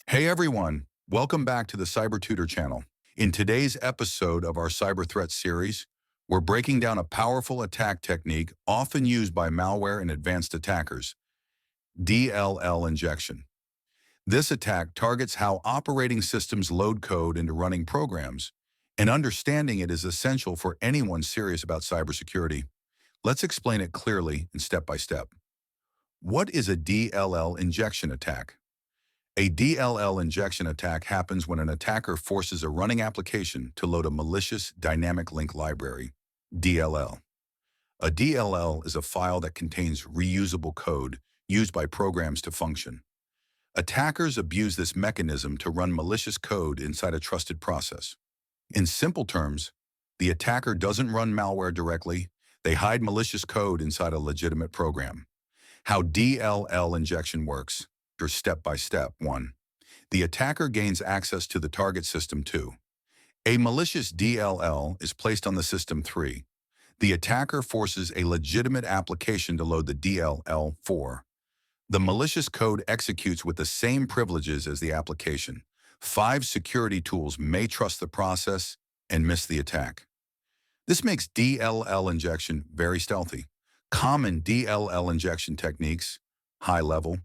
Hey everyone, welcome back to the Cyber Tutor channel. In today's episode of our Cyber Threats series, we're breaking down a powerful attack technique often used by malware and advanced attackers, DLL injection. This attack targets how operating systems load code into running programs, and understanding it is essential for anyone serious about cybersecurity. Let's explain it clearly and step by step. What is a DLL injection attack? A DLL injection attack happens when an attacker forces a running application to load a malicious dynamic link library, DLL. A DLL is a file that contains reusable code used by programs to function. Attackers abuse this mechanism to run malicious code inside a trusted process. In simple terms, the attacker doesn't run malware directly, they hide malicious code inside a legitimate program. How DLL injection works. Step by step. 1. The attacker gains access to the target system. 2. A malicious DLL is placed on the system. 3. The attacker forces a legitimate application to load the DLL. 4. The malicious code executes with the same privileges as the application. 5. Security tools may trust the process and miss the attack. This makes DLL injection very stealthy. Common DLL injection techniques: high level,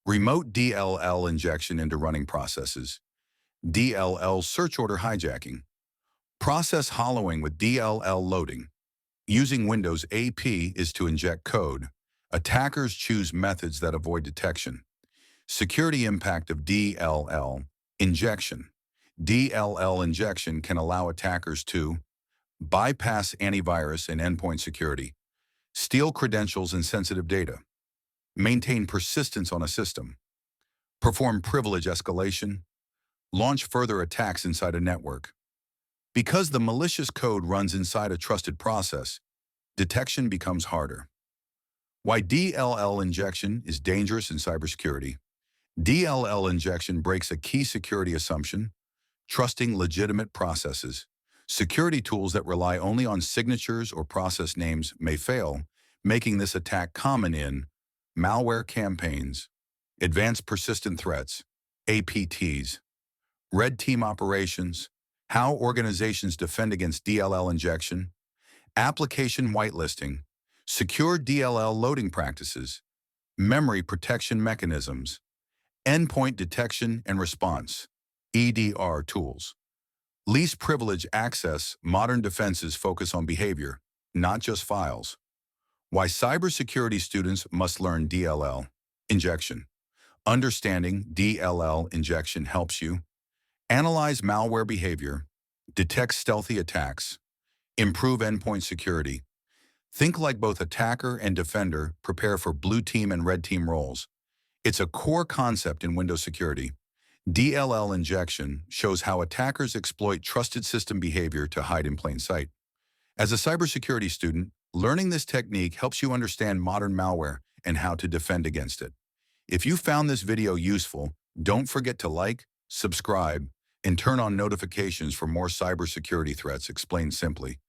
remote DLL injection into running processes, DLL search order hijacking, process hollowing with DLL loading. Using Windows AP is to inject code. Attackers choose methods that avoid detection. Security impact of DLL injection. DLL injection can allow attackers to bypass antivirus and endpoint security, steal credentials and sensitive data, maintain persistence on a system, perform privilege escalation, launch further attacks inside a network. Because the malicious code runs inside a trusted process, detection becomes harder. Why DLL injection is dangerous in cybersecurity. DLL injection breaks a key security assumption: trusting legitimate processes. Security tools that rely only on signatures or process names may fail, making this attack common in malware campaigns, advanced persistent threats, APTs, red team operations, how organizations defend against DLL injection, application whitelisting, secure DLL loading practices, memory protection mechanisms, endpoint detection and response, EDR tools. Least privilege access. Modern defenses focus on behavior, not just files. Why cybersecurity students must learn DLL injection. Understanding DLL injection helps you analyze malware behavior, detect stealthy attacks, improve endpoint security. Think like both attacker and defender, prepare for blue team and red team roles. It's a core concept in Windows security. DLL injection shows how attackers exploit trusted system behavior to hide in plain sight. As a cybersecurity student, learning this technique helps you understand modern malware and how to defend against it. If you found this video useful, don't forget to like, subscribe, and turn on notifications for more cybersecurity threats explained simply.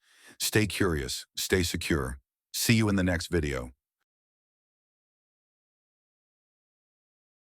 Stay curious, stay secure. See you in the next video.